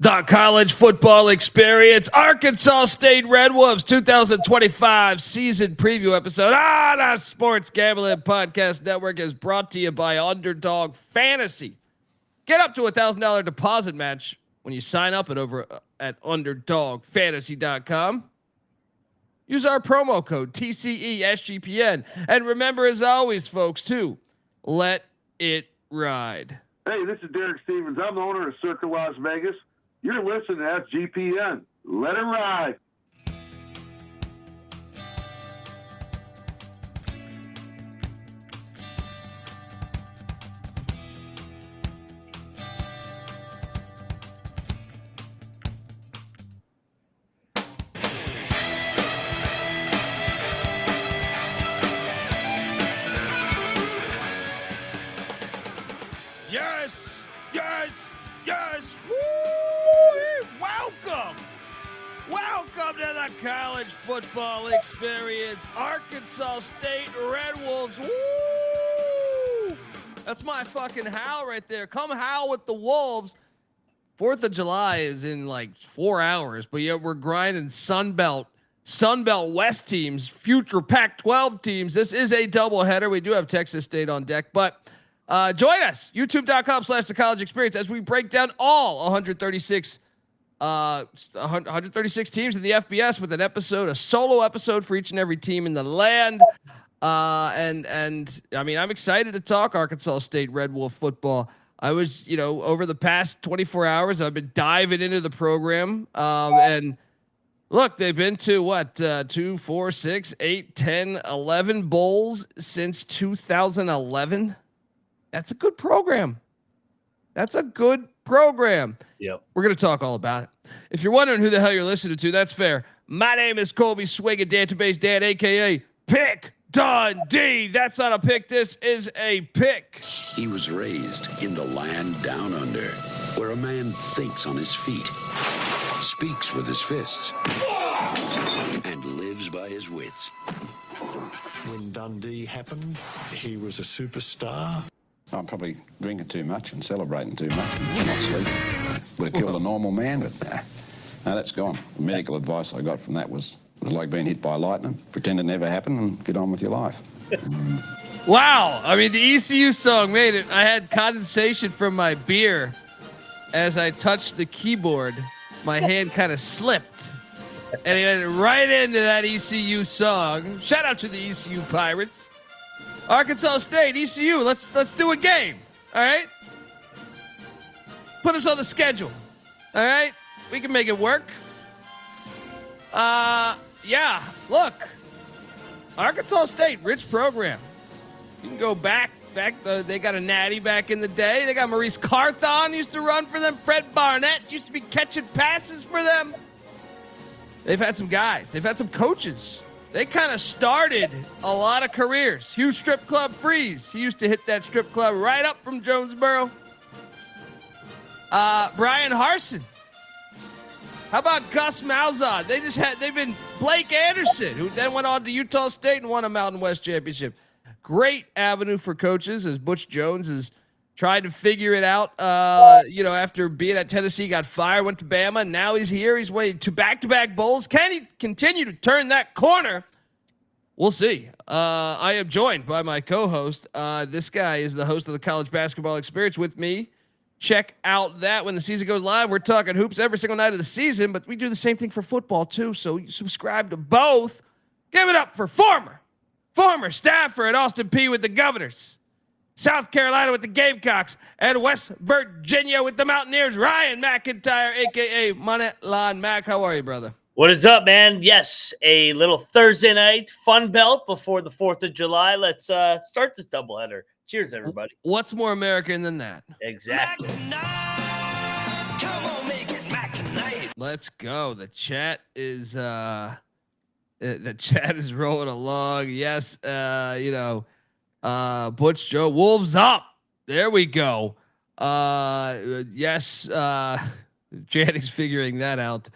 The college football experience, Arkansas State Red Wolves 2025 season preview episode on the Sports Gambling Podcast Network is brought to you by Underdog Fantasy. Get up to $1,000 deposit match when you sign up at underdogfantasy.com. Use our promo code TCESGPN. And remember, as always, folks, to let it ride. Hey, this is Derek Stevens. I'm the owner of Circa Las Vegas. You're listening to SGPN. Let it ride. Yes, yes, yes. Woo! Welcome to the college football experience. Arkansas State Red Wolves. Woo! That's my fucking howl right there. Come howl with the Wolves. 4th of July is in like 4 hours, but yet we're grinding Sunbelt West teams, future Pac-12 teams. This is a doubleheader. We do have Texas State on deck, but join us, youtube.com/the college experience, as we break down all 136 teams in the FBS with a solo episode for each and every team in the land. And I mean, I'm excited to talk Arkansas State Red Wolf football. I was, over the past 24 hours, I've been diving into the program. And look, they've been to 2, 4, 6, 8, 10, 11 bowls since 2011. That's a good program. Yep. We're going to talk all about it. If you're wondering who the hell you're listening to, that's fair. My name is Colby Swinging Database Dan, a.k.a. Pick Dundee. That's not a pick. This is a pick. He was raised in the land down under, where a man thinks on his feet, speaks with his fists, and lives by his wits. When Dundee happened, he was a superstar. I'm probably drinking too much and celebrating too much and not sleeping. Would have killed a normal man, but no, that's gone. The medical advice I got from that was like being hit by lightning. Pretend it never happened and get on with your life. Wow. I mean, the ECU song made it. I had condensation from my beer. As I touched the keyboard, my hand kind of slipped. And it went right into that ECU song. Shout out to the ECU Pirates. Arkansas State, ECU, let's do a game. All right? Put us on the schedule. All right? We can make it work. Yeah, look. Arkansas State, rich program. You can go back. They got a natty back in the day. They got Maurice Carthon used to run for them. Fred Barnett used to be catching passes for them. They've had some guys. They've had some coaches. They kind of started a lot of careers. Hugh Strip Club Freeze. He used to hit that strip club right up from Jonesboro. Brian Harsin. How about Gus Malzahn? They've been Blake Anderson, who then went on to Utah State and won a Mountain West championship. Great avenue for coaches, as Butch Jones has tried to figure it out. After being at Tennessee, got fired, went to Bama. Now he's here. He's waiting to back-to-back bowls. Can he continue to turn that corner? We'll see. I am joined by my co-host. This guy is the host of the College Basketball Experience with me. Check out that when the season goes live. We're talking hoops every single night of the season, but we do the same thing for football too. So you subscribe to both. Give it up for former staffer at Austin Peay with the Governors, South Carolina with the Gamecocks, and West Virginia with the Mountaineers, Ryan McIntyre, a.k.a. Moneyline Mac. How are you, brother? What is up, man? Yes, a little Thursday night fun belt before the 4th of July. Let's start this doubleheader. Cheers, everybody. What's more American than that? Exactly. Come on, make it Mac tonight. Let's go. The chat is rolling along. Yes, Butch Joe, Wolves up. There we go. Yes, Janning's figuring that out.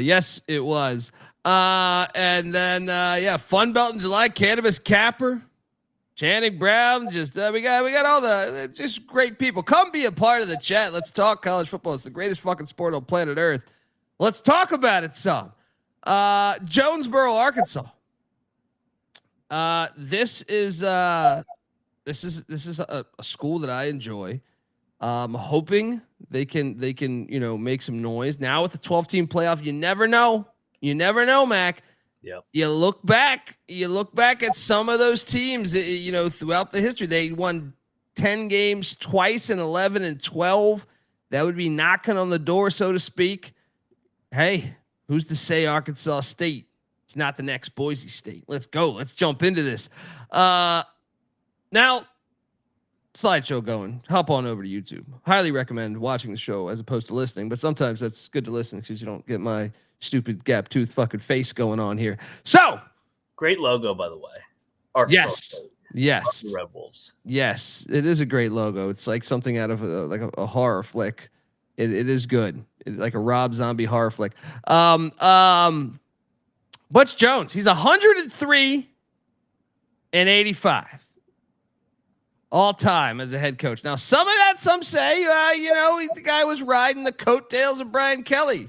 Yes, it was. And then Fun Belt in July, Cannabis Capper. Channing Brown, just we got all the just great people. Come be a part of the chat. Let's talk college football. It's the greatest fucking sport on planet Earth. Let's talk about it some. Jonesboro, Arkansas. This is a school that I enjoy. Hoping they can make some noise now with the 12-team playoff. You never know, Mac. Yep. You look back at some of those teams, throughout the history. They won 10 games twice in 11 and 12. That would be knocking on the door, so to speak. Hey, who's to say Arkansas State is not the next Boise State? Let's go. Let's jump into this. Now, slideshow going. Hop on over to YouTube. Highly recommend watching the show as opposed to listening, but sometimes that's good to listen because you don't get my stupid gap tooth fucking face going on here. So great logo, by the way. Arkansas Yes. State. Red Wolves. Yes, it is a great logo. It's like something out of a horror flick. It is good. Like a Rob Zombie horror flick. Butch Jones, he's 103 and 85 all time as a head coach. Now, some say, the guy was riding the coattails of Brian Kelly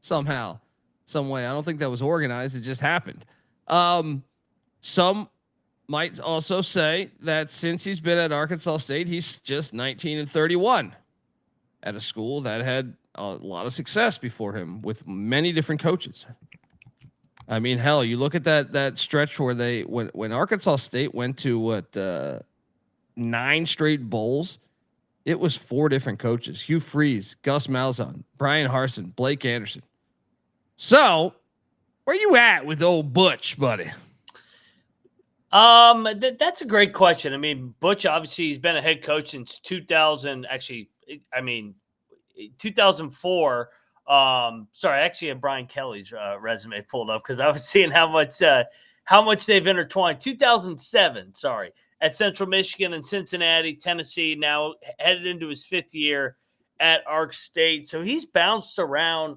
somehow, some way. I don't think that was organized. It just happened. Some might also say that since he's been at Arkansas State, he's just 19 and 31 at a school that had a lot of success before him with many different coaches. I mean, hell, you look at that stretch where when Arkansas State went to 9 straight bowls, it was 4 different coaches: Hugh Freeze, Gus Malzahn, Brian Harsin, Blake Anderson. So, where you at with old Butch, buddy? That's a great question. I mean, Butch, obviously, he's been a head coach since 2000. Actually, 2004. Sorry, I actually had Brian Kelly's resume pulled up because I was seeing how much they've intertwined. 2007. Sorry, at Central Michigan and Cincinnati, Tennessee. Now headed into his 5th year at Ark State. So he's bounced around.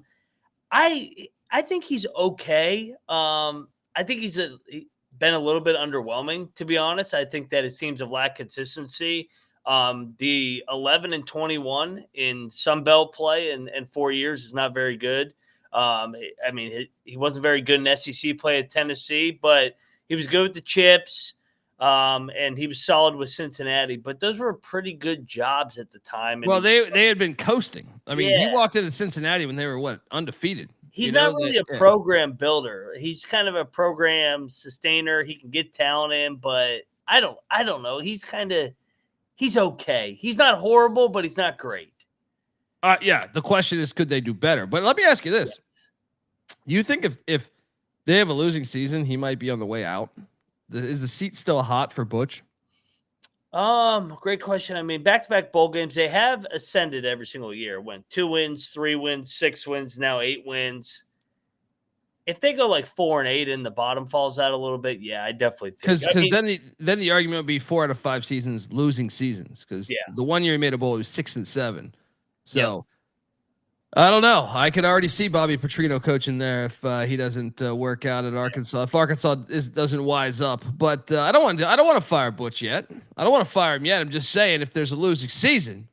I think he's okay. I think he's been a little bit underwhelming, to be honest. I think that his teams have lacked consistency. The 11 and 21 in Sun Belt play in 4 years is not very good. He wasn't very good in SEC play at Tennessee, but he was good with the chips. And he was solid with Cincinnati, but those were pretty good jobs at the time. And they had been coasting. I mean, he walked into Cincinnati when they were undefeated. He's not really a program builder. He's kind of a program sustainer. He can get talent in, but I don't know. He's okay. He's not horrible, but he's not great. The question is, could they do better? But let me ask you this. Yes. You think if they have a losing season, he might be on the way out? Is the seat still hot for Butch? Great question. I mean, back-to-back bowl games, they have ascended every single year. Went 2 wins, 3 wins, 6 wins, now 8 wins. If they go like 4 and 8 and the bottom falls out a little bit, yeah, I definitely think. Because then the argument would be 4 out of 5 seasons losing seasons. Because the 1 year he made a bowl, it was 6 and 7. So I don't know. I could already see Bobby Petrino coaching there if he doesn't work out at Arkansas. If Arkansas doesn't wise up, but I don't want to fire Butch yet. I don't want to fire him yet. I'm just saying if there's a losing season,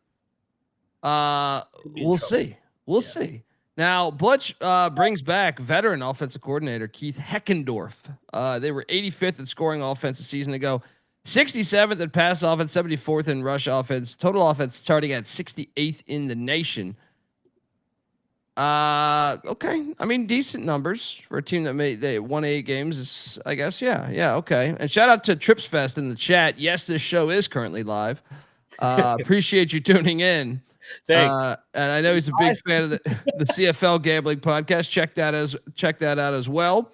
we'll see. We'll see. Now Butch brings back veteran offensive coordinator Keith Heckendorf. They were 85th in scoring offense a season ago, 67th in pass offense, 74th in rush offense. Total offense starting at 68th in the nation. Okay. I mean, decent numbers for a team that they won 8 games is, I guess. Yeah. Okay. And shout out to Trips Fest in the chat. Yes, this show is currently live. Appreciate you tuning in. Thanks. And I know he's a big fan of the CFL gambling podcast. Check that out as well.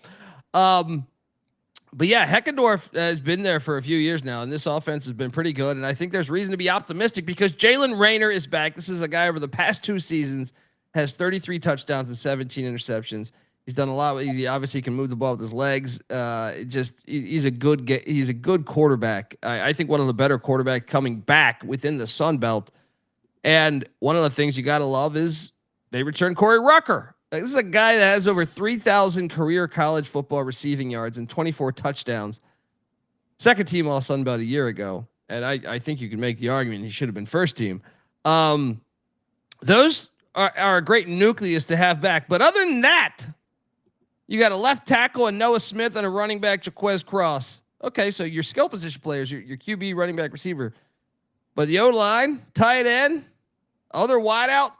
But yeah, Heckendorf has been there for a few years now, and this offense has been pretty good. And I think there's reason to be optimistic because Jaylen Raynor is back. This is a guy over the past 2 seasons has 33 touchdowns and 17 interceptions. He's done a lot. He obviously can move the ball with his legs. He's a good quarterback. I think one of the better quarterbacks coming back within the Sun Belt. And one of the things you got to love is they return Corey Rucker. This is a guy that has over 3,000 career college football receiving yards and 24 touchdowns. second team All Sun Belt a year ago, and I think you can make the argument he should have been first team. Those are a great nucleus to have back. But other than that, you got a left tackle and Noah Smith and a running back, Jaquez Cross. Okay, so your skill position players, your QB, running back, receiver. But the O-line, tight end, other wideout,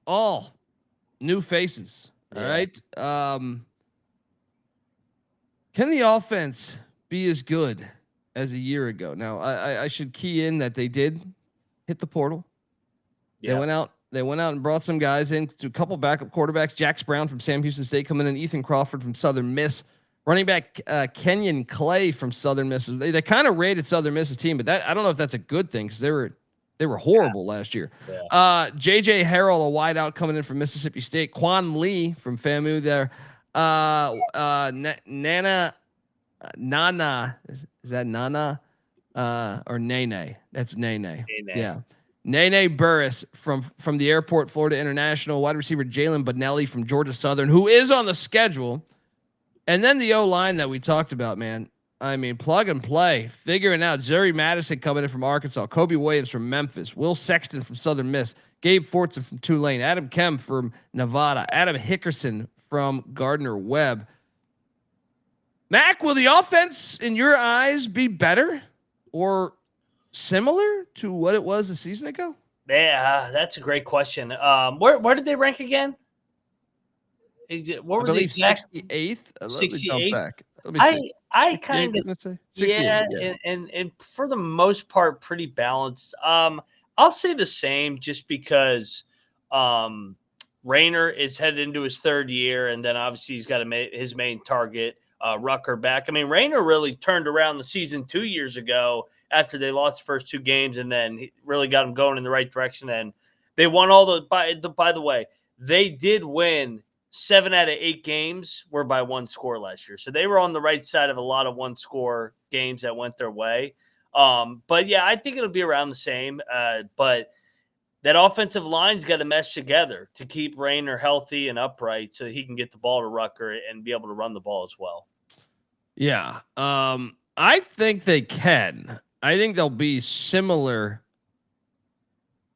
all new faces. All right. Can the offense be as good as a year ago? Now, I should key in that they did hit the portal. Yeah. They went out and brought some guys in, to a couple backup quarterbacks. Jax Brown from Sam Houston State coming in, Ethan Crawford from Southern Miss, running back Kenyon Clay from Southern Miss. They kind of rated Southern Miss's team, but I don't know if that's a good thing because they were horrible last year. Yeah. JJ Harrell, a wideout coming in from Mississippi State. Quan Lee from FAMU there. Nana, is that Nana? Or Nene? That's Nene. Yeah. Nene Burris from the Airport Florida International, wide receiver Jalen Benelli from Georgia Southern, who is on the schedule. And then the O-line that we talked about, man. I mean, plug and play, figuring out. Jerry Madison coming in from Arkansas, Kobe Williams from Memphis, Will Sexton from Southern Miss, Gabe Fortson from Tulane, Adam Kemp from Nevada, Adam Hickerson from Gardner-Webb. Mac, will the offense, in your eyes, be better or similar to what it was a season ago? Yeah, that's a great question. Where did they rank again? What were the exact 68th? 68th. I kind of and for the most part pretty balanced. I'll say the same just because Raynor is headed into his third year, and then obviously he's got his main target, Rucker, back. I mean, Raynor really turned around the season 2 years ago after they lost the first two games, and then he really got them going in the right direction. And they won all by the way, they did win 7 out of 8 games were by one score last year. So they were on the right side of a lot of one score games that went their way. But yeah, I think it'll be around the same. But that offensive line's got to mesh together to keep Raynor healthy and upright so he can get the ball to Rucker and be able to run the ball as well. Yeah. I think they can. I think they'll be similar.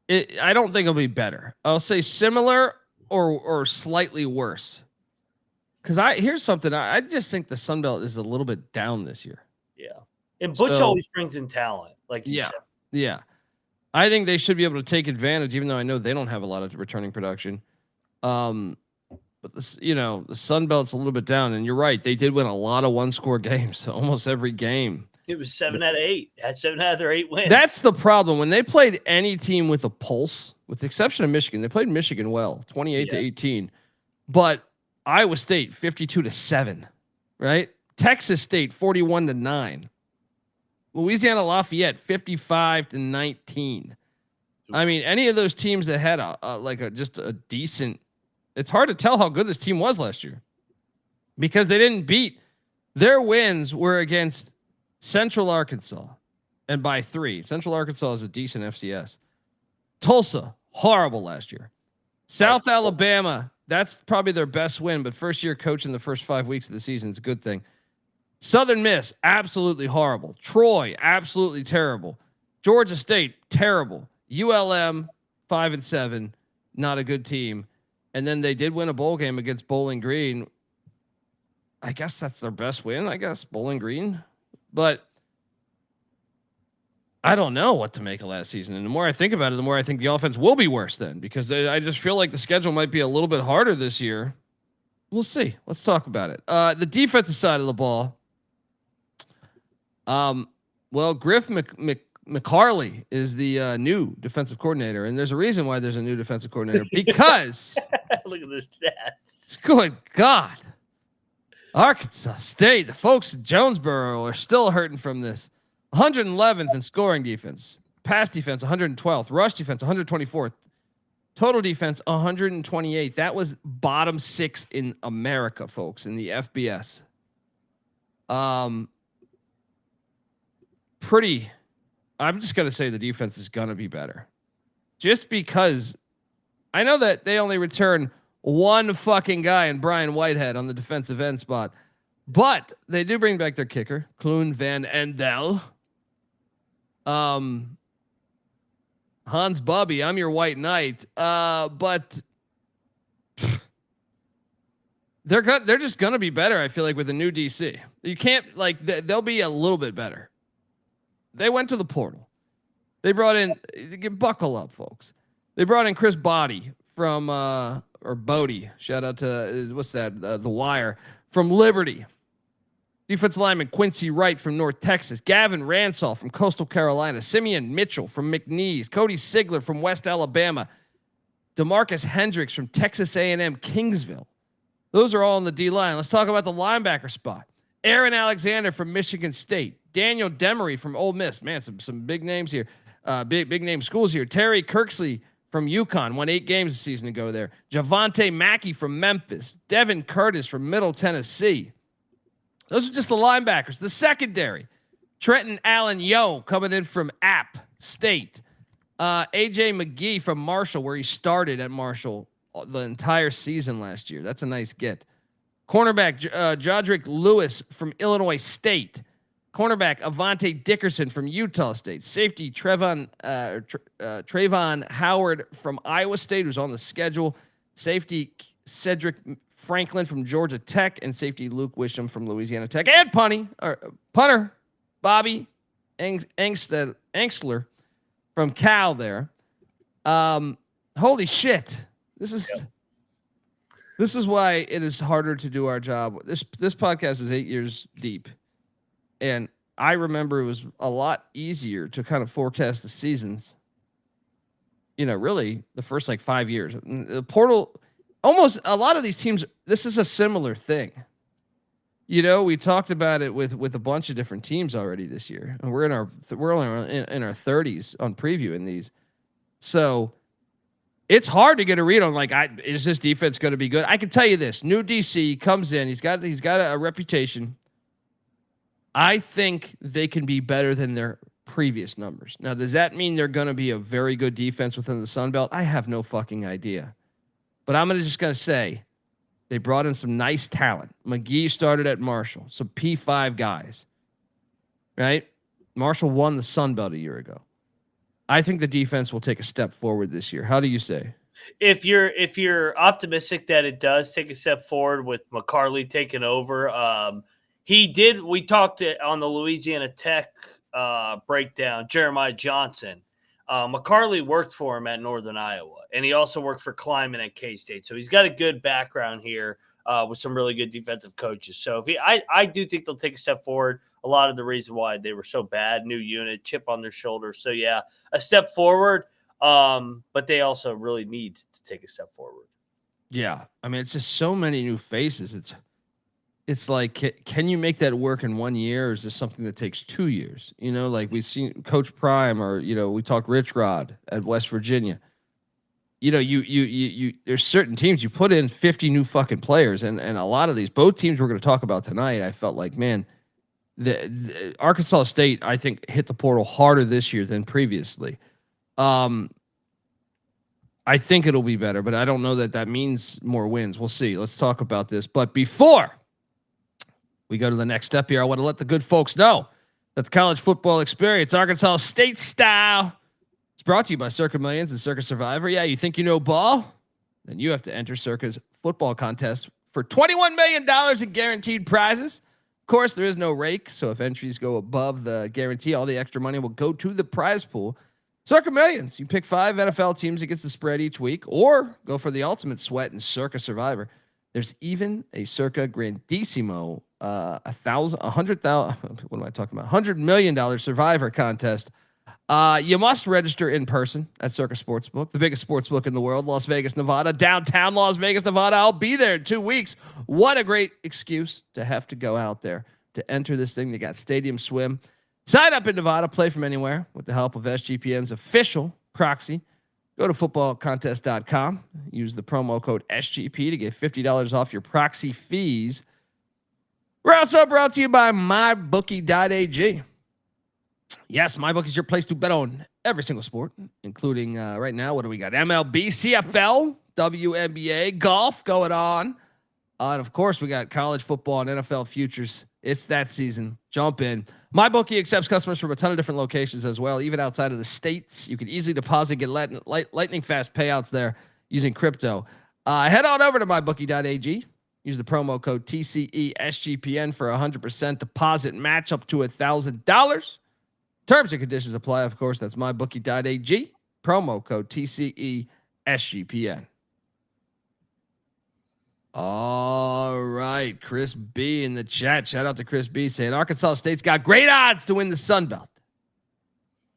I don't think it'll be better. I'll say similar or slightly worse. Because here's something. I just think the Sun Belt is a little bit down this year. Yeah. And Butch always brings in talent, like you said. Yeah. I think they should be able to take advantage, even though I know they don't have a lot of returning production. But the Sun Belt's a little bit down, and you're right. They did win a lot of one-score games, almost every game. It was 7 out of 8. Had 7 out of their 8 wins. That's the problem. When they played any team with a pulse, with the exception of Michigan, they played Michigan well, 28-18. But Iowa State 52-7, right? Texas State 41-9. Louisiana Lafayette 55-19. I mean, any of those teams that had just a decent. It's hard to tell how good this team was last year because they didn't beat. Their wins were against Central Arkansas, and by 3. Central Arkansas is a decent FCS. Tulsa, horrible last year. South Alabama, that's probably their best win, but first-year coach in the first 5 weeks of the season is a good thing. Southern Miss, absolutely horrible. Troy, absolutely terrible. Georgia State, terrible. ULM, 5-7, not a good team. And then they did win a bowl game against Bowling Green. I guess that's their best win, Bowling Green. But I don't know what to make of last season. And the more I think about it, the more I think the offense will be worse then, because I just feel like the schedule might be a little bit harder this year. We'll see. Let's talk about it. The defensive side of the ball. Griff McCarley is the new defensive coordinator, and there's a reason why there's a new defensive coordinator, because look at the stats. Good God. Arkansas State, the folks at Jonesboro are still hurting from this. 111th in scoring defense, pass defense 112th, rush defense 124th, total defense 128th. That was bottom 6 in America, folks, in the FBS. I'm just going to say the defense is going to be better. Just because I know that they only return one fucking guy in Brian Whitehead on the defensive end spot. But they do bring back their kicker, Kloon Van Endel. Hans Bubby, I'm your white knight. But they're just gonna be better. I feel like with the new DC, you can't like they'll be a little bit better. They went to the portal. They brought in, buckle up, folks. They brought in Chris Bodie from or Bodie. Shout out to what's that? The Wire from Liberty. Defensive lineman Quincy Wright from North Texas. Gavin Ransall from Coastal Carolina. Simeon Mitchell from McNeese. Cody Sigler from West Alabama. DeMarcus Hendricks from Texas A&M Kingsville. Those are all in the D-line. Let's talk about the linebacker spot. Aaron Alexander from Michigan State. Daniel Demery from Ole Miss. Man, some big names here. Big name schools here. Terry Kirksley from UConn. Won 8 games a season ago there. Javante Mackey from Memphis. Devin Curtis from Middle Tennessee. Those are just the linebackers. The secondary, Trenton Allen Yo coming in from App State. AJ McGee from Marshall, where he started at Marshall the entire season last year. That's a nice get. Cornerback Jodrick Lewis from Illinois State. Cornerback Avante Dickerson from Utah State. Safety Trayvon Howard from Iowa State, who's on the schedule. Safety Cedric Franklin from Georgia Tech, and safety Luke Wisham from Louisiana Tech, and punter Bobby Angstler from Cal there. Holy shit. This is why it is harder to do our job. This podcast is 8 years deep. And I remember it was a lot easier to kind of forecast the seasons. Really the first 5 years. The portal, almost a lot of these teams, this is a similar thing. We talked about it with a bunch of different teams already this year, and we're only in our 30s on previewing these. So it's hard to get a read on is this defense going to be good? I can tell you this: new DC comes in, he's got a reputation. I think they can be better than their previous numbers. Now, does that mean they're going to be a very good defense within the Sun Belt? I have no fucking idea. But I'm just going to say they brought in some nice talent. McGee started at Marshall, some P5 guys, right? Marshall won the Sun Belt a year ago. I think the defense will take a step forward this year. How do you say? If you're optimistic that it does take a step forward with McCarley taking over, we talked on the Louisiana Tech breakdown, Jeremiah Johnson. McCarley worked for him at Northern Iowa, and he also worked for Kleiman at K-State. So he's got a good background here with some really good defensive coaches. So I do think they'll take a step forward. A lot of the reason why they were so bad, new unit, chip on their shoulder. So yeah, a step forward, but they also really need to take a step forward. Yeah. I mean, it's just so many new faces. It's like, can you make that work in 1 year, or is this something that takes 2 years? We've seen Coach Prime, or we talked Rich Rod at West Virginia. You there's certain teams you put in 50 new fucking players, and a lot of these, both teams we're going to talk about tonight, I felt like, man, the Arkansas State, I think, hit the portal harder this year than previously. I think it'll be better, but I don't know that means more wins. We'll see. Let's talk about this. But before we go to the next step here, I want to let the good folks know that the college football experience, Arkansas State style, is brought to you by Circa Millions and Circa Survivor. Yeah, you think you know ball? Then you have to enter Circa's football contest for $21 million in guaranteed prizes. Of course, there is no rake, so if entries go above the guarantee, all the extra money will go to the prize pool. Circa Millions. You pick 5 NFL teams against the spread each week, or go for the ultimate sweat in Circa Survivor. There's even a Circa Grandissimo, $100 million Survivor contest. You must register in person at Circa Sportsbook, the biggest sportsbook in the world, Las Vegas, Nevada, downtown Las Vegas, Nevada. I'll be there in 2 weeks. What a great excuse to have to go out there to enter this thing. They got Stadium Swim. Sign up in Nevada, play from anywhere with the help of SGPN's official proxy. Go to footballcontest.com. Use the promo code SGP to get $50 off your proxy fees. We're also brought to you by MyBookie.ag. Yes, MyBookie is your place to bet on every single sport, including right now, what do we got? MLB, CFL, WNBA, golf going on. And of course, we got college football and NFL futures. It's that season. Jump in. MyBookie accepts customers from a ton of different locations as well, even outside of the states. You can easily deposit, get lightning fast payouts there using crypto. Head on over to mybookie.ag. Use the promo code TCESGPN for 100% deposit match up to $1,000. Terms and conditions apply, of course. That's mybookie.ag. Promo code TCESGPN. All right, Chris B in the chat. Shout out to Chris B saying Arkansas State's got great odds to win the Sun Belt.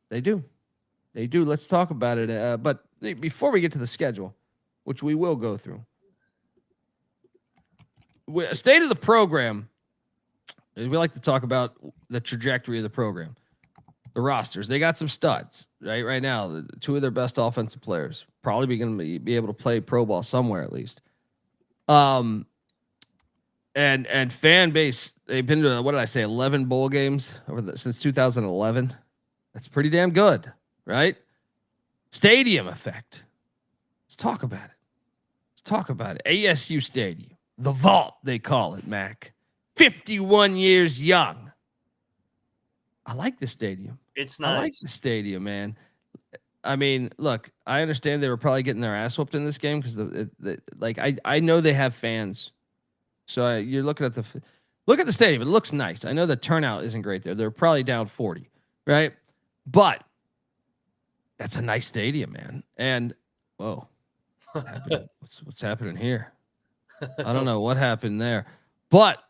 They do. Let's talk about it. But before we get to the schedule, which we will go through, state of the program, we like to talk about the trajectory of the program, the rosters. They got some studs right now. Two of their best offensive players probably going to be able to play pro ball somewhere at least. And fan base, they've been to, 11 bowl games since 2011. That's pretty damn good, right? Stadium effect. Let's talk about it. ASU Stadium, the vault, they call it, Mac. 51 years young. I like the stadium. It's nice. I like the stadium, man. I mean, look, I understand they were probably getting their ass whooped in this game because I know they have fans. So you're looking at look at the stadium. It looks nice. I know the turnout isn't great there. They're probably down 40, right? But that's a nice stadium, man. And whoa, what's happening here? I don't know what happened there, but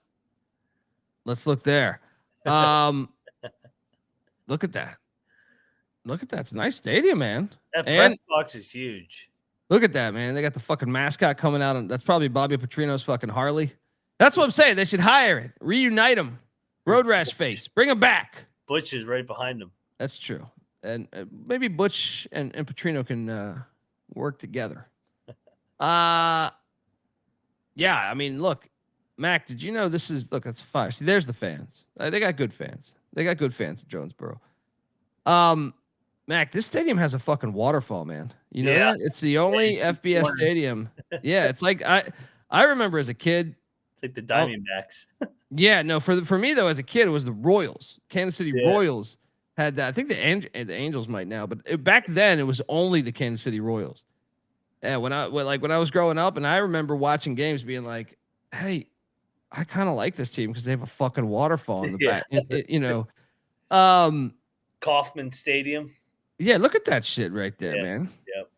let's look there. Look at that. It's a nice stadium, man. That press box is huge. Look at that, man. They got the fucking mascot coming out. That's probably Bobby Petrino's fucking Harley. That's what I'm saying. They should hire it. Reunite him. Road Rash face. Bring him back. Butch is right behind him. That's true. And maybe Butch and Petrino can work together. Yeah, I mean, look, Mac, did you know that's fire. See, there's the fans. They got good fans. In Jonesboro. Mac, this stadium has a fucking waterfall, man. You know that? It's the only FBS stadium. Yeah, it's like I remember as a kid. It's like the Diamondbacks. Yeah, no, for me though, as a kid, it was the Royals. Kansas City Royals had that. I think the Angels might now, but back then it was only the Kansas City Royals. Yeah, when I was growing up, and I remember watching games, being like, "Hey, I kind of like this team because they have a fucking waterfall in the back." You know, Kauffman Stadium. Yeah, look at that shit right there, man. Yep.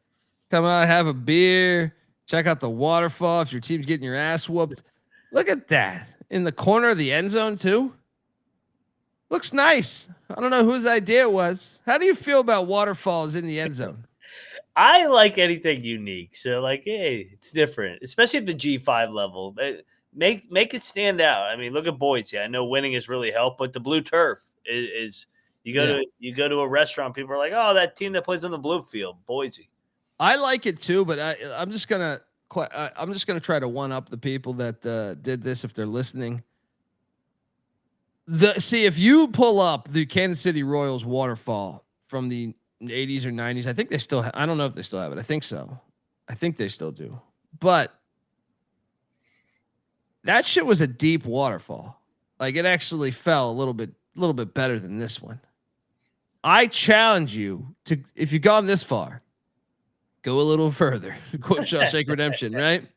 Come out, have a beer, check out the waterfall. If your team's getting your ass whooped, look at that in the corner of the end zone too. Looks nice. I don't know whose idea it was. How do you feel about waterfalls in the end zone? I like anything unique. So hey, it's different, especially at the G5 level. Make it stand out. I mean, look at Boise. I know winning has really helped, but the blue turf is you go to a restaurant, people are like, "Oh, that team that plays on the blue field, Boise." I like it too, but I'm just gonna try to one up the people that did this if they're listening. If you pull up the Kansas City Royals waterfall from the 80s or 90s, I think they still I don't know if they still have it. I think so. I think they still do. But that shit was a deep waterfall. Like it actually fell a little bit better than this one. I challenge you to, if you've gone this far, go a little further. Quote Shawshank Redemption, right?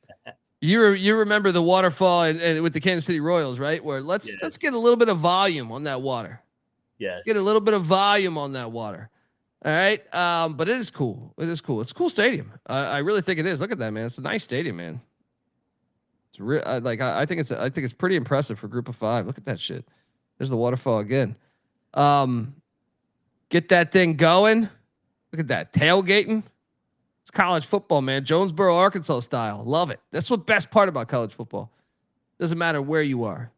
You remember the waterfall and with the Kansas City Royals, right? Where let's get a little bit of volume on that water. Yes. Get a little bit of volume on that water. All right. But it is cool. It's a cool stadium. I really think it is. Look at that, man. It's a nice stadium, man. It's real. I think it's pretty impressive for Group of 5. Look at that shit. There's the waterfall again. Get that thing going. Look at that tailgating. It's college football, man. Jonesboro, Arkansas style. Love it. That's the best part about college football. Doesn't matter where you are.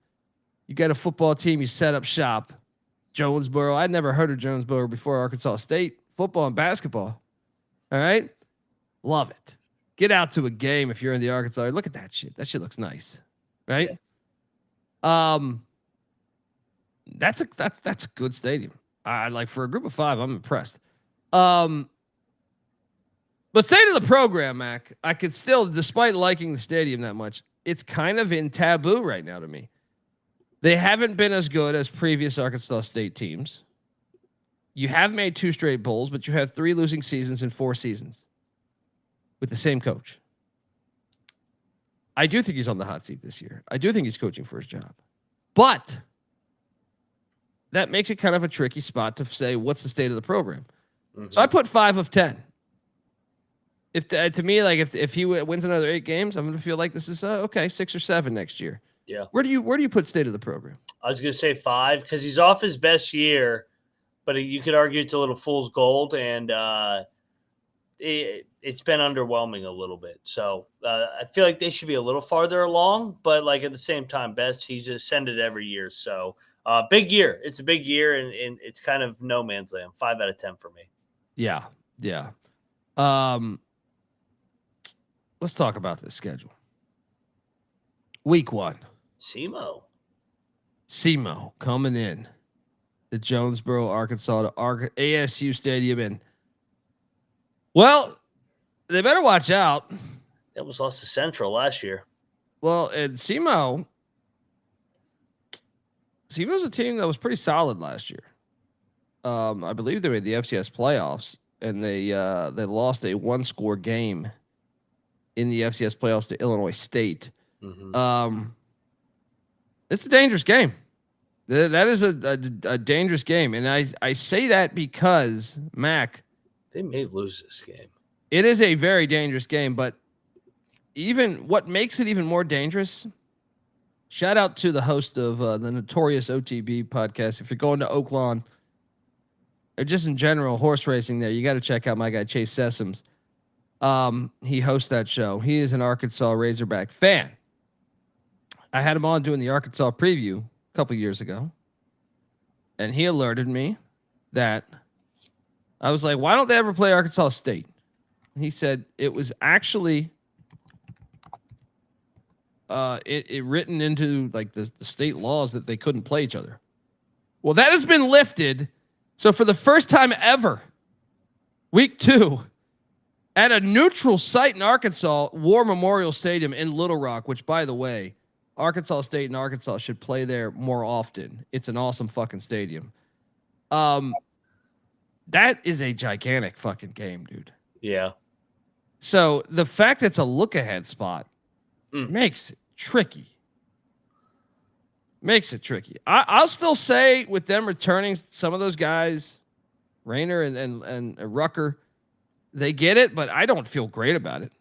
You get a football team, you set up shop. Jonesboro. I'd never heard of Jonesboro before Arkansas State. Football and basketball. All right. Love it. Get out to a game if you're in the Arkansas. Look at that shit. That shit looks nice. Right? Yeah. That's a good stadium. I like for a Group of 5, I'm impressed. But state of the program, Mac, I could still, despite liking the stadium that much, it's kind of in taboo right now to me. They haven't been as good as previous Arkansas State teams. You have made 2 straight bowls, but you have 3 losing seasons in 4 seasons with the same coach. I do think he's on the hot seat this year. I do think he's coaching for his job. But that makes it kind of a tricky spot to say what's the state of the program. Mm-hmm. So I put 5 of 10. If to me, like if he wins another 8 games, I'm going to feel like this is okay, 6 or 7 next year. Yeah. Where do you put state of the program? I was going to say 5 because he's off his best year, but you could argue it's a little fool's gold, and it's been underwhelming a little bit. So I feel like they should be a little farther along, but like at the same time, best he's ascended every year. So big year. It's a big year, and it's kind of no man's land. 5 out of 10 for me. Yeah. Let's talk about this schedule. Week 1. SEMO coming in to Jonesboro, Arkansas, to ASU Stadium. And, well, they better watch out. That was lost to Central last year. Well, and SEMO's a team that was pretty solid last year. I believe they made the FCS playoffs, and they lost a 1-score game in the FCS playoffs to Illinois State. Mm-hmm. It's a dangerous game. That is a dangerous game, and I say that because Mac, they may lose this game. It is a very dangerous game, but even what makes it even more dangerous. Shout out to the host of the Notorious OTB podcast. If you're going to Oaklawn, or just in general horse racing, there you got to check out my guy Chase Sessoms. He hosts that show. He is an Arkansas Razorback fan. I had him on doing the Arkansas preview a couple years ago, and he alerted me that I was like, why don't they ever play Arkansas State? And he said it was actually it written into like the state laws that they couldn't play each other. Well, that has been lifted. So for the first time ever, week 2, at a neutral site in Arkansas, War Memorial Stadium in Little Rock, which, by the way, Arkansas State and Arkansas should play there more often. It's an awesome fucking stadium. That is a gigantic fucking game, dude. Yeah. So the fact that it's a look-ahead spot makes it tricky. I'll still say with them returning some of those guys, Raynor and Rucker, they get it, but I don't feel great about it.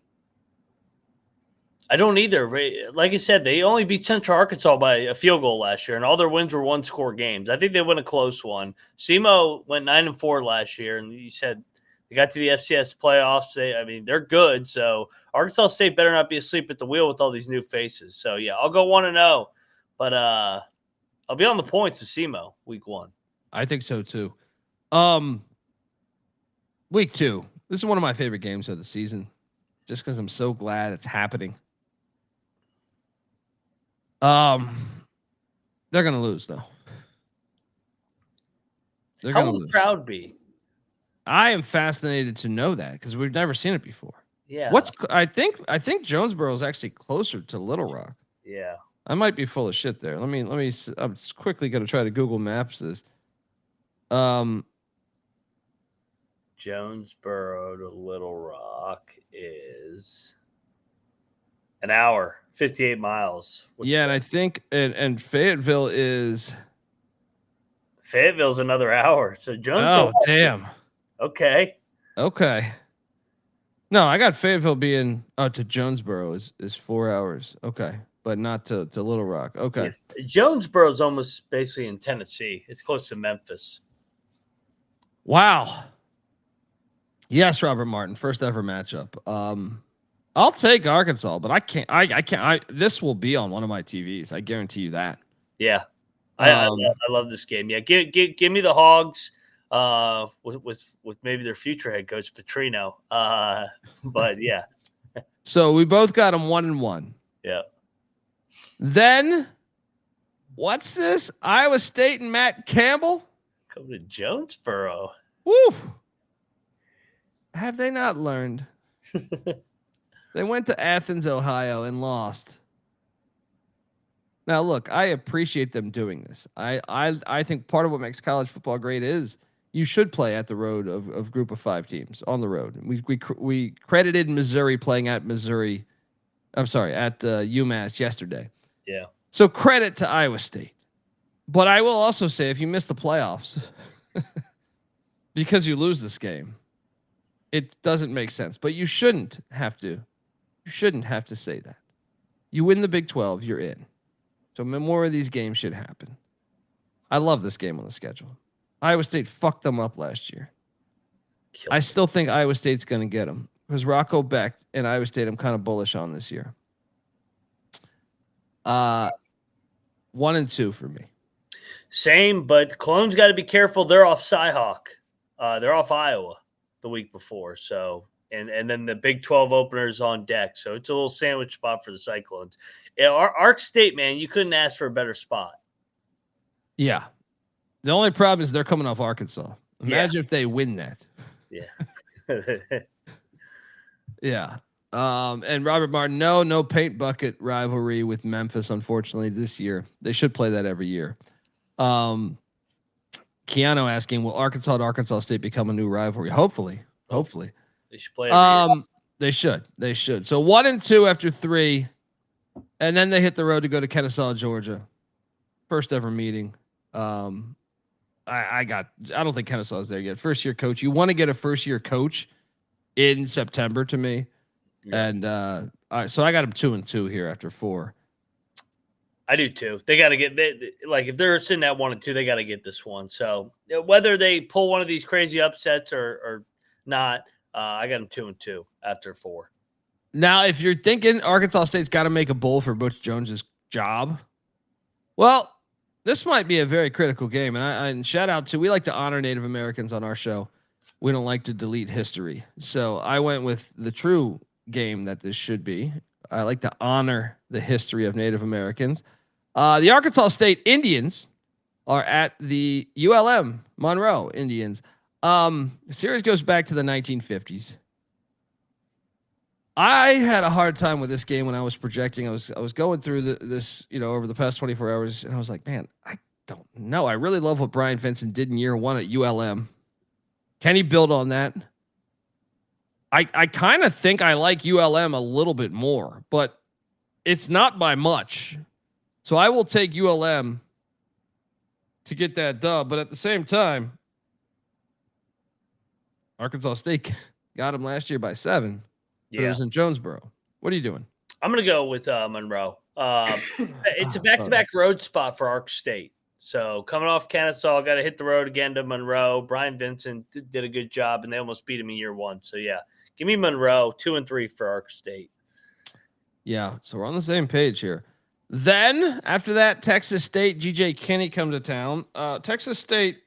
I don't either. Like I said, they only beat Central Arkansas by a field goal last year, and all their wins were 1-score games. I think they win a close one. SEMO went 9-4 last year, and you said they got to the FCS playoffs. They're good. So Arkansas State better not be asleep at the wheel with all these new faces. So yeah, I'll go 1-0, but I'll be on the points of SEMO week 1. I think so too. Week 2. This is one of my favorite games of the season, just because I'm so glad it's happening. They're gonna lose though. How will the crowd be? I am fascinated to know that because we've never seen it before. Yeah. I think Jonesboro is actually closer to Little Rock. Yeah. I might be full of shit there. Let me. I'm just quickly gonna try to Google Maps this. Jonesboro to Little Rock is an hour, 58 miles. And I think and Fayetteville's another hour. So Jonesboro. Oh, damn. Okay. No, I got Fayetteville being to Jonesboro is 4 hours. Okay. But not to Little Rock. Okay. Yes. Jonesboro's almost basically in Tennessee. It's close to Memphis. Wow. Yes, Robert Martin, first ever matchup. I'll take Arkansas, but I can't. This will be on one of my TVs. I guarantee you that. Yeah, I love this game. Yeah, give me the Hogs. With maybe their future head coach Petrino. But yeah. So we both got them 1-1. Yeah. Then what's this? Iowa State and Matt Campbell come to Jonesboro. Woo! Have they not learned? They went to Athens, Ohio, and lost Now, look, I appreciate them doing this. I think part of what makes college football great is you should play at the road of group of 5 teams on the road. We credited Missouri playing at Missouri. I'm sorry, at UMass yesterday. Yeah. So credit to Iowa State. But I will also say if you miss the playoffs because you lose this game, it doesn't make sense. But you shouldn't have to. You shouldn't have to say that. You win the Big 12, you're in. So more of these games should happen. I love this game on the schedule. Iowa State fucked them up last year. I still think Iowa State's going to get them because Rocco Beck and Iowa State I'm kind of bullish on this year. 1 and 2 for me. Same, but Cologne's got to be careful. They're off Cyhawk. They're off Iowa the week before. So, and then the Big 12 openers on deck. So it's a little sandwich spot for the Cyclones. Yeah, Ark State, man, you couldn't ask for a better spot. Yeah. The only problem is they're coming off Arkansas. Imagine if they win that. Yeah. Yeah. And Robert Martin, no paint bucket rivalry with Memphis, unfortunately, this year. They should play that every year. Keanu asking, will Arkansas and Arkansas State become a new rivalry? Hopefully. They should play every year. They should. So 1 and 2 after 3. And then they hit the road to go to Kennesaw, Georgia. First ever meeting. I don't think Kennesaw's there yet. First year coach. You want to get a first year coach in September to me. Yeah. And all right, so I got them 2 and 2 here after 4. I do too. They got to get if they're sitting at 1 and 2, they got to get this one. So whether they pull one of these crazy upsets or not, I got them 2 and 2 after 4. Now, if you're thinking Arkansas State's got to make a bowl for Butch Jones's job, well, this might be a very critical game. And shout out to, we like to honor Native Americans on our show. We don't like to delete history. So I went with the true game that this should be. I like to honor the history of Native Americans. The Arkansas State Indians are at the ULM Monroe Indians. The series goes back to the 1950s. I had a hard time with this game when I was projecting. I was going through this, over the past 24 hours, and I was like, man, I don't know. I really love what Brian Vincent did in year 1 at ULM. Can he build on that? I kind of think I like ULM a little bit more, but it's not by much. So I will take ULM to get that dub. But at the same time, Arkansas State got him last year by 7. Yeah. It was in Jonesboro. What are you doing? I'm going to go with Monroe. It's a back-to-back road spot for Ark State. So coming off Kennesaw, got to hit the road again to Monroe. Brian Vincent did a good job, and they almost beat him in year 1. So, yeah, give me Monroe, 2 and 3 for Ark State. Yeah, so we're on the same page here. Then, after that, Texas State, G.J. Kinney come to town. Texas State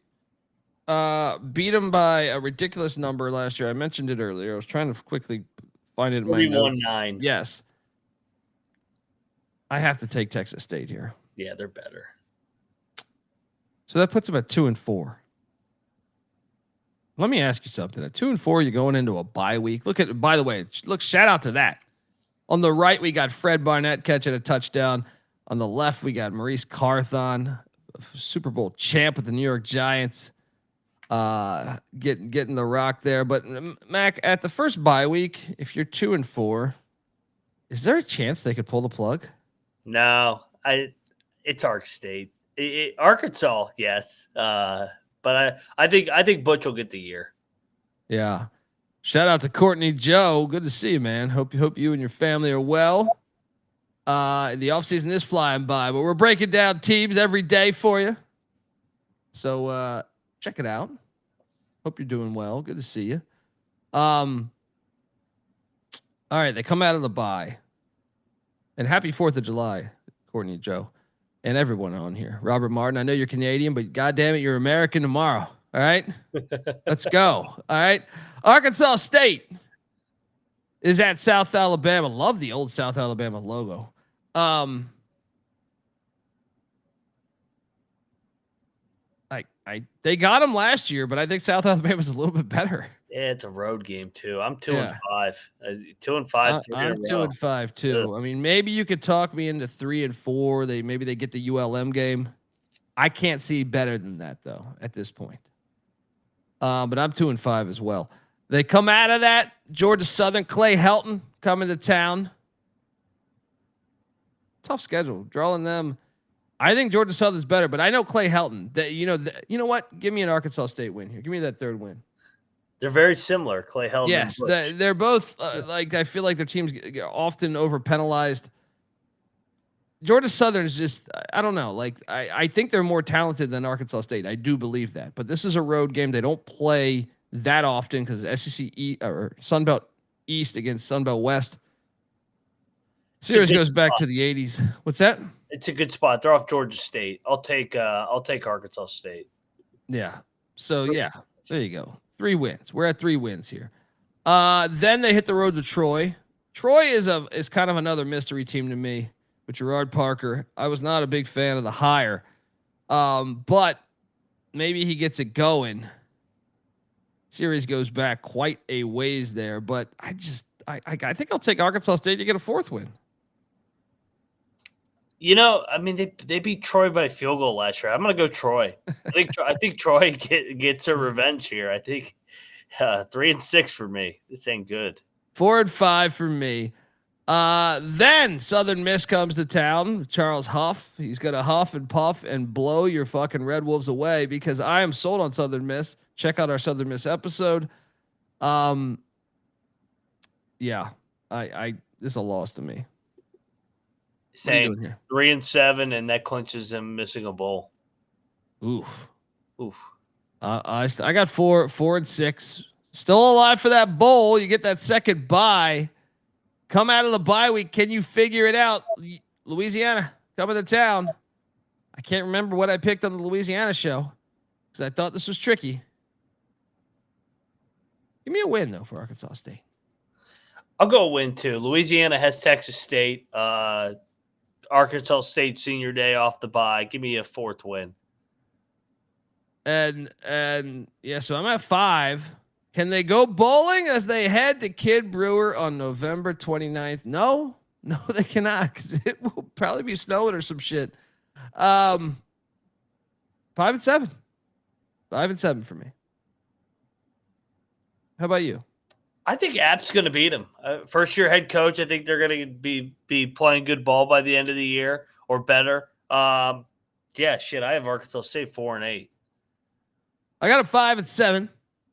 beat them by a ridiculous number last year. I mentioned it earlier. I was trying to quickly find it in my notes. 41-9. Yes. I have to take Texas State here. Yeah, they're better. So that puts them at 2 and 4. Let me ask you something. At 2 and 4, you're going into a bye week. By the way, shout out to that. On the right, we got Fred Barnett catching a touchdown. On the left, we got Maurice Carthon, Super Bowl champ with the New York Giants, getting the rock there. But Mac, at the first bye week, if you're 2 and 4, is there a chance they could pull the plug? No, it's Ark State. Arkansas, yes, but I think Butch will get the year. Yeah. Shout out to Courtney Joe. Good to see you, man. Hope you and your family are well. The offseason is flying by, but we're breaking down teams every day for you. So check it out. Hope you're doing well. Good to see you. All right, they come out of the bye. And happy 4th of July, Courtney Joe. And everyone on here. Robert Martin, I know you're Canadian, but goddamn it, you're American tomorrow. All right? Let's go. All right? Arkansas State is at South Alabama. Love the old South Alabama logo. They got them last year, but I think South Alabama's a little bit better. Yeah, it's a road game too. I'm 2 and Yeah. 5. 2 and 5. I'm 2 and 5 too. I mean, maybe you could talk me into 3 and 4. Maybe they get the ULM game. I can't see better than that though at this point. But I'm 2 and 5 as well. They come out of that Georgia Southern. Clay Helton coming to town. Tough schedule. Drawing them. I think Georgia Southern's better, but I know Clay Helton. You know what? Give me an Arkansas State win here. Give me that third win. They're very similar, Clay Helton. Yes, they're both like I feel like their teams get often over penalized. Georgia Southern is just I don't know. Like I think they're more talented than Arkansas State. I do believe that, but this is a road game. They don't play that often because SEC or Sunbelt East against Sunbelt West. Series goes back to the 80s. What's that? It's a good spot. They're off Georgia State. I'll take Arkansas State. Yeah. So yeah, there you go. 3 wins. We're at 3 wins here. Then they hit the road to Troy. Troy is kind of another mystery team to me with Gerard Parker. I was not a big fan of the hire. But maybe he gets it going. Series goes back quite a ways there, but I think I'll take Arkansas State to get a 4th win. I mean, they beat Troy by field goal last year. I'm going to go Troy. I think Troy gets a revenge here. I think 3 and 6 for me. This ain't good. 4 and 5 for me. Then Southern Miss comes to town. Charles Huff. He's going to huff and puff and blow your fucking Red Wolves away because I am sold on Southern Miss. Check out our Southern Miss episode. Yeah, this is a loss to me. Saying 3 and 7, and that clinches him missing a bowl. Oof. I got 4 and 6. Still alive for that bowl. You get that second bye. Come out of the bye week. Can you figure it out? Louisiana coming to town. I can't remember what I picked on the Louisiana show because I thought this was tricky. Give me a win though for Arkansas State. I'll go win too. Louisiana has Texas State. Arkansas State senior day off the bye. Give me a 4th win. And yeah, so I'm at 5. Can they go bowling as they head to Kid Brewer on November 29th? No, they cannot because it will probably be snowing or some shit. 5 and 7. 5 and 7 for me. How about you? I think App's going to beat him. First year head coach. I think they're going to be playing good ball by the end of the year or better. Yeah, shit. I have Arkansas State 4 and 8. I got a 5 and 7.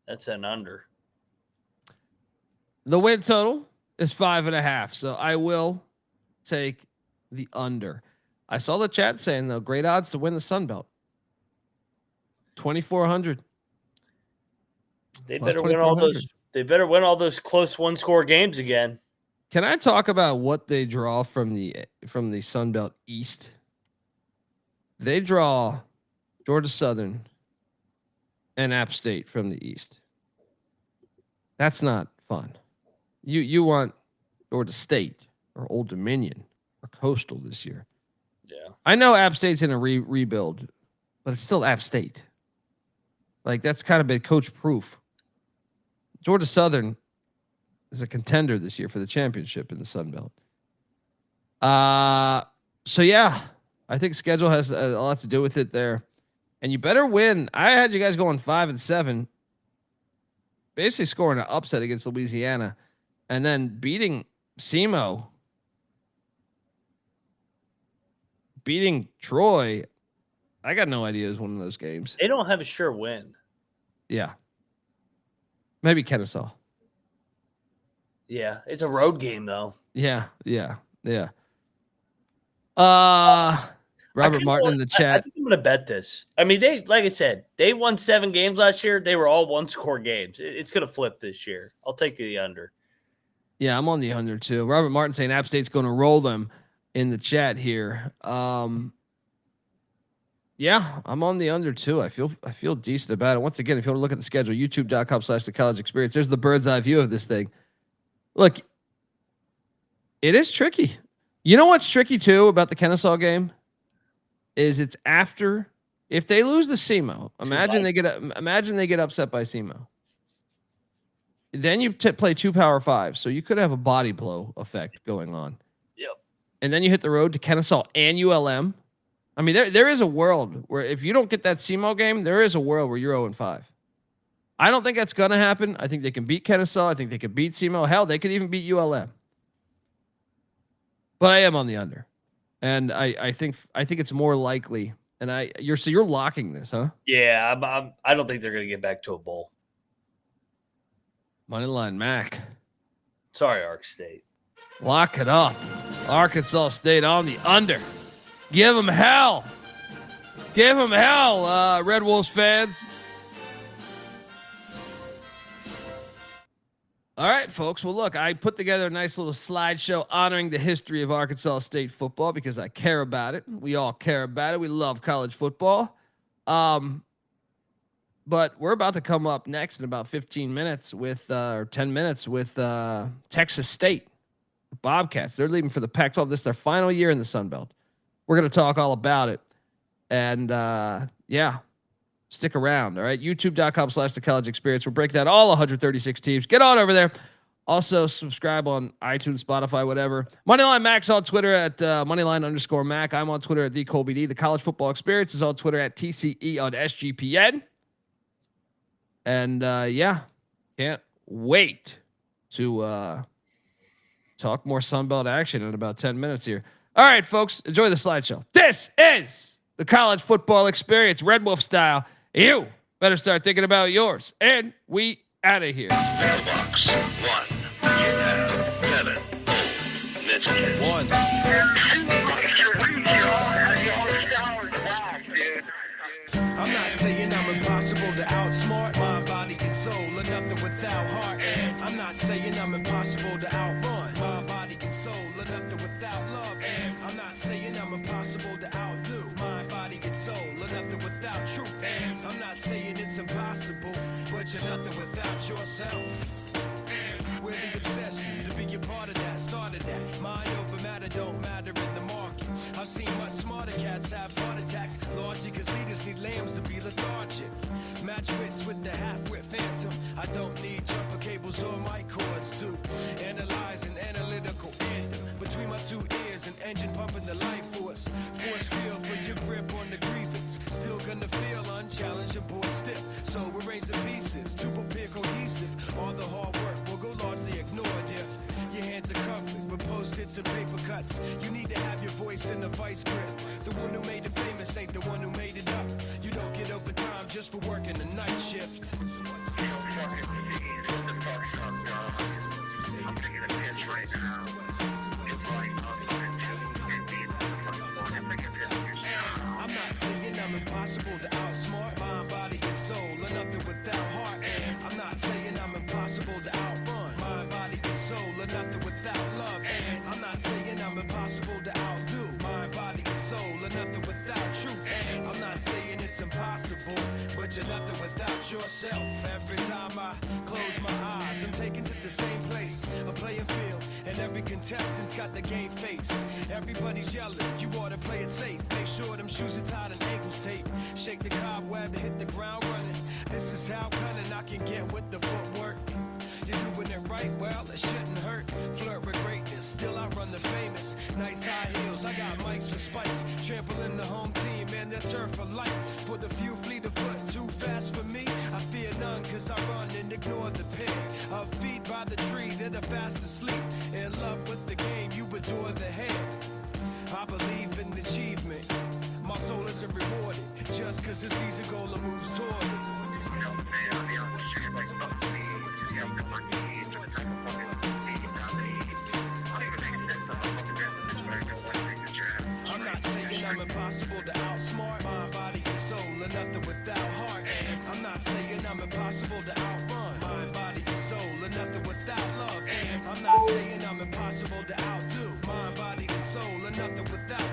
That's an under. The win total is 5.5. So I will take the under. I saw the chat saying though, great odds to win the Sun Belt. 2,400. They better win all those. They better win all those close 1-score games again. Can I talk about what they draw from the Sun Belt East? They draw Georgia Southern and App State from the East. That's not fun. You want Georgia State or Old Dominion or Coastal this year. Yeah. I know App State's in a rebuild, but it's still App State. Like that's kind of been coach proof. Georgia Southern is a contender this year for the championship in the Sun Belt. So yeah, I think schedule has a lot to do with it there. And you better win. I had you guys going 5 and 7, basically scoring an upset against Louisiana and then beating SEMO, beating Troy. I got no idea it was one of those games. They don't have a sure win. Yeah. Maybe Kennesaw. Yeah, it's a road game though. Yeah. Robert Martin in the chat. I think I'm going to bet this. I mean, like I said, they won 7 games last year. They were all 1-score games. It's going to flip this year. I'll take the under. Yeah, I'm on the under too. Robert Martin saying App State's going to roll them in the chat here. Yeah, I'm on the under too. I feel decent about it. Once again, if you want to look at the schedule, youtube.com/the college experience. There's the bird's eye view of this thing. Look, it is tricky. You know what's tricky too about the Kennesaw game? Is it's after if they lose to SEMO. Imagine they get upset by SEMO. Then you play 2 Power 5s, so you could have a body blow effect going on. Yep. And then you hit the road to Kennesaw and ULM. I mean, there is a world where if you don't get that SEMO game, there is a world where you're 0-5. I don't think that's going to happen. I think they can beat Kennesaw. I think they could beat SEMO. Hell, they could even beat ULM. But I am on the under. And I think it's more likely. And you're locking this, huh? Yeah, I don't think they're going to get back to a bowl. Moneyline Mac. Sorry, Ark State. Lock it up. Arkansas State on the under. Give them hell. Give them hell, Red Wolves fans. All right, folks. Well, look, I put together a nice little slideshow honoring the history of Arkansas State football because I care about it. We all care about it. We love college football. But we're about to come up next in about 15 minutes with, or 10 minutes with Texas State. The Bobcats. They're leaving for the Pac-12. This is their final year in the Sun Belt. We're going to talk all about it. And yeah, stick around. All right. YouTube.com/The College Experience. We're breaking down all 136 teams. Get on over there. Also subscribe on iTunes, Spotify, whatever. Moneyline Mac's on Twitter at Moneyline_Mac. I'm on Twitter at TheColbyD. The College Football Experience is on Twitter at TCE on SGPN. And yeah, can't wait to talk more Sunbelt action in about 10 minutes here. All right, folks, enjoy the slideshow. This is the College Football Experience, Red Wolf style. You better start thinking about yours. And we out of here. Mailbox 1, yeah, 7, Michigan. 1. I'm not saying I'm impossible to outsmart my body and soul, or nothing without heart. And I'm not saying I'm impossible to outrun my body and soul, or nothing without love. And I'm not saying I'm impossible to outdo my body and soul, or nothing without truth. And I'm not saying it's impossible, but you're nothing without yourself. We're the obsession to be a part of that, started that. Mind over matter don't matter in the market. I've seen much smarter cats have heart attacks. Logic cause leaders need lambs to be lethargic. Match wits with the half-wit phantom. I don't need jumper cables or mic cords to analyze an analytical anthem. Between my two ears, an engine pumping the life force. Force field for your grip on the grievance. Still gonna feel unchallenged, your boy stiff. So arrange the pieces to appear cohesive. All the hard work will go largely ignored if your hands are covered with post-its and paper cuts. You need to have your voice in the vice grip. The one who made it famous ain't the one who made it up. You don't get overtime just for working the night shift. I'm not saying I'm impossible to outsmart my body and soul, or nothing without heart. And I'm not saying I'm impossible to outrun my body and soul, or nothing without love. And I'm not saying I'm impossible to outdo my body and soul, or nothing without truth. And I'm not saying it's impossible, but you're nothing without yourself. Every time I close my eyes, I'm taken to the same place, a playing field, and every contestant's got the game face. Everybody's yelling, you ought to play it safe. Make sure them shoes are tied and ankles taped. Shake the cobweb, hit the ground running. This is how cunning I can get with the footwork. You're doing it right, well, it shouldn't hurt. Flirt with greatness, still I run the famous. Nice high heels, I got mics for spikes. Trampling the home team and their turf for life. For the few fleet of foot, too fast for me. I fear none, cause I run and ignore the pair of feet by the tree that are fast asleep. In love with the game, you adore the hair. I believe in achievement. My soul isn't rewarded just cause the season goaler moves toward it. I'm not saying I'm impossible to outsmart my body and soul, or nothing without heart. And I'm not saying I'm impossible to outrun my body and soul, or nothing without love. And I'm not saying I'm impossible to outdo my body and soul, or nothing without